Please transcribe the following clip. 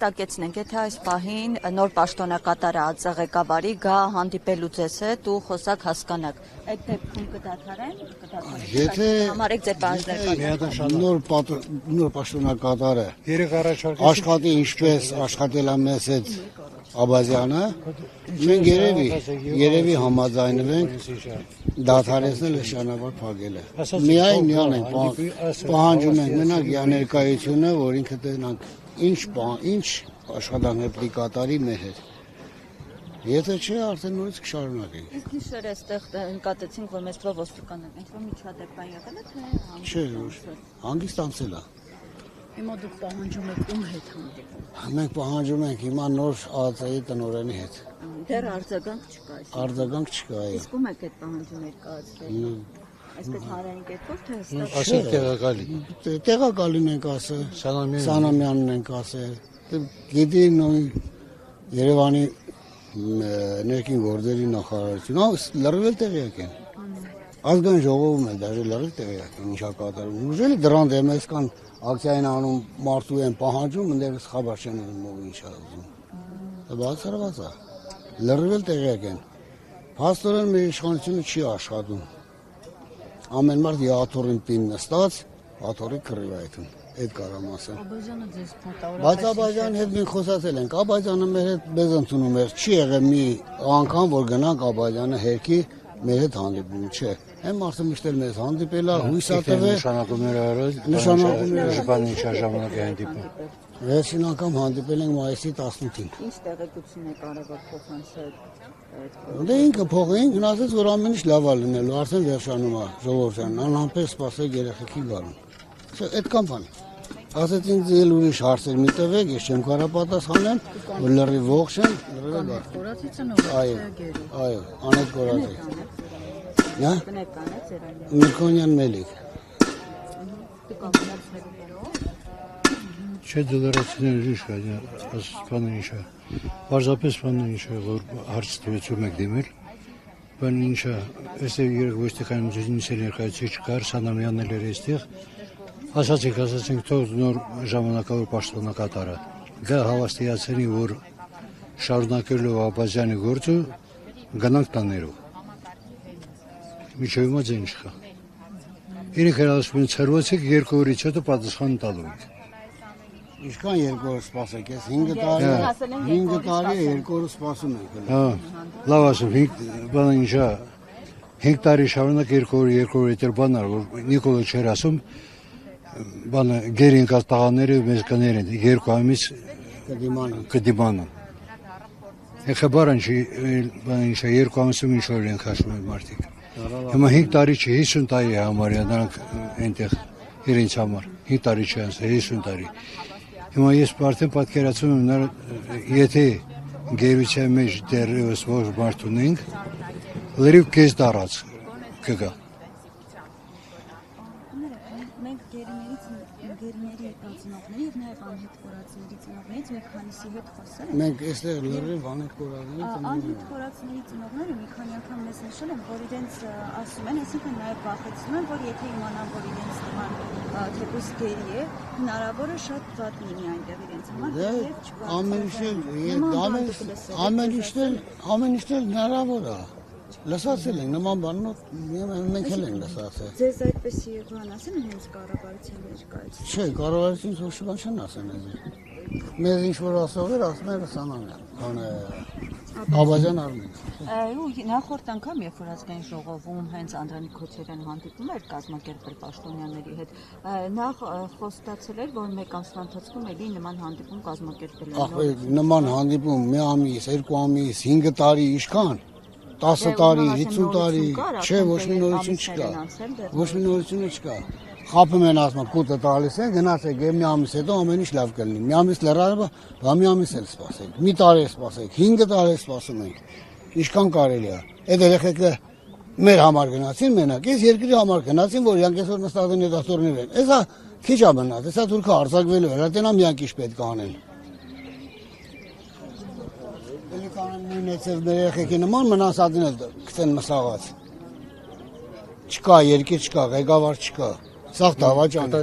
Հստակեցնենք, եթե այս պահին նոր պաշտոնակատարը ածեղեկավարի գա հանդիպելու ձեզ հետ ու խոսակ հասկանաք, այդ դեպքում կդադարեն, եթե համարեք ձեր պահանջները։ Նոր պաշտոնակատարը աշխատի ինչպես աշխատել է մեզ հետ Աբազյանը, մենք երևի համաձայնվենք դադարեցնել նշանավոր փակելը։ Միայն ենք պահանջում ենք մենակ ներկայությունը, որ ինքը տենանք ինչ աշխատանքներ պիտի կատարի մեր հետ։ Եթե չէ, արդեն նորից կշարունակենք։ Իսկ գիշեր այստեղ նկատեցինք, որ մեծ ոստիկաններ են, որ միջադեպային եղել է, թե չէ, հանգստանցել է։ Հիմա դուք պահանջում եք ում հետ հանդիպում։ Մենք պահանջում ենք հիմա նոր ԱԱԾ-ի տնօրենի հետ։ Դեռ արձագանք չկա։ Արձագանք չկա։ Իսկ ում եք այդ պահանջում ներկայացրել։ Այսպես հանրային կերպով թե հստակ։ Ասենք տեղակալի։ Տեղակալին ենք ասել, Սանամյանն ենք ասել։ Գիտի նույն Երևանի ներքին գործերի նախարարությունը լրիվ տեղյակ են։ Ազգային ժողովում է դաժե լրիվ տեղյակ են ինչա կատարում։ Ուժելի դրան դեմ էս կան ակցիային անում մարդու են պահանջում, ընդերս խաբար չեն ում ինչա ուզում։ Դա բացառված է։ Լրիվ տեղյակ են։ Փաստորեն մեր իշխանությունը չի աշխատում։ Ամեն մարդ աթոռին պին նստած, աթոռի քրիվ այդում։ Այդ կարամ ասեմ։ Աբազյանը ձեզ փոխարինել։ Բայց Աբազյանի հետ մենք խոսացել ենք։ Աբազյանը մեր հետ մեզ ընդունում էր։ Չի եղել մի անգամ, որ գնանք Աբազյանը հերքի մեր հետ հանդիպում, չէ։ Այն մարդը միշտ էլ մեզ հանդիպել է, հույս ա տվել։ Նշանակումներ արել։ Ժպանին ժամանակ է հանդիպում։ Վերջին անգամ հանդիպել ենք մայիսի 18-ին։ Ինչ տեղեկություն է կարևոր փոխանցել։ Դե ինքը փոխին գնացեց, որ ամեն ինչ լավ է լինելու, արդեն վերջանում է ժողովրդյան, անհամբեր սպասեք երեխեքի գալուն։ Այդքան բան։ Ասեց ինձ էլ ուրիշ հարցեր մի տվեք, ես չեմ կարա պատասխանեմ, որ լրիվ ողջ են, լրիվ է։ Կորացիցը նոր Այո, Անետ Կորացի։ Նա։ Բնական է ձեր այլ։ Միկոնյան Մելիք։ Չէ դոլարացիներ ուրիշ կա, ասպանը ինչ է։ Պարզապես բանը ինչ է, որ հարց տվեցում եք դիմել, բան ինչ է, այստեղ երեք ոստիկանությունից ներկայացուցիչ չկար, Սանամյանն էր այստեղ, ասացինք թող նոր ժամանակավոր պաշտոնակատարը, գա հավաստիացնի, որ շարունակելու Աբազյանի գործը գնանք տաներով։ Միջև հիմա ձեն չկա։ Իրենք հրավասում են ցրվեցիք, 2 օրից հետո պատասխան տալու ենք։ Ինչքան 2 օր սպասեք, ես 5 տարի 2 օր սպասում ենք։ Հա, լավ ասում, բանը ինչա, 5 տարի շարունակ 2 օր հետր բանար, որ Նիկոլը չեր ասում, բանը գերին կած տաղաները մեզ կներեն, 2 ամիս կդիմանան։ Խաբար ինչա 2 ամիսում ինչ որ ենք հաշվում են մարդիկ։ Հիմա 5 տարի չի, 50 տարի է համարյա, նրանք այնտեղ իրենց համար, 5 տարի չի անցել, 50 տարի։ Հիմա ես արդեն պատկերացնում եմ, եթե գերության մեջ դեռևս ոչ մարդ ունենք, լրիվ կես դարած կգա։ Մենք գերիների ծնողների և նաև անհետ կորածների ծնողներից մի քանիսի հետ խոսել ենք։ Մենք այստեղ լրիվ անհետ կորածների Անհետ կորածների ծնողները մի քանի անգամ մեզ նշել են, որ իրենց ասում են, այսինքն նաև վախեցնում են, որ եթե իմանան, որ իրենց նման թեպուս գերի է, հնարավոր է շատ վատ լինի այնտեղ իրենց համար, ամեն ինչ հնարավոր է։ Լսացել ենք, նման բանով մենք էլ ենք լսացել։ Ձեզ այդպեսի եղան ասեն հենց կառավարության ներկայացում։ Չէ, կառավարությունից ոչ բան չեն ասեն այդպես։ Մեզ ինչ որ ասող էր, ասում էր Սանամյան, Աբազյան Արմեն։ Նախորդ անգամ, երբ որ ազգային ժողովում հենց Անդրանիկ Քոչարյանը հանդիպում էր կազմակերպել պաշտոնյաների հետ, նախ խոստացել էր, որ 1 ամսվա ընթացքում էլի նման հանդիպում կազմակերպել են։ Նման հանդիպում 1 ամիս, 2 ամիս, 5 տարի ինչքան 10 տարի, 50 տարի, չէ, ոչ մի նորություն չկա։ Ոչ մի նորություն չկա։ Խափում են ասում, կուտը տալիս են, գնացեք, մի ամիս հետո ամեն ինչ լավ կլինի։ Մի ամիս լրարը, մի ամիս էլ սպասեք, մի տարի սպասեք, 5 տարի սպասում ենք։ Ինչքան կարելի է։ Այդ երեխեքը մեր համար գնացին մենակ, ես երկրի համար գնացին, որ իրանք այսօր նստած են դասորներ են։ Էսա քիչ է մնաց, էսա թուրքը արձակվելու է, դենա մի անկիշ պետք է անեն։ Նույնեցև մեր երեխեքի նման մնասածին էլ կծեն մսաղած։ Չկա, երկիր չկա, ղեկավար չկա, սաղ դավաճան է։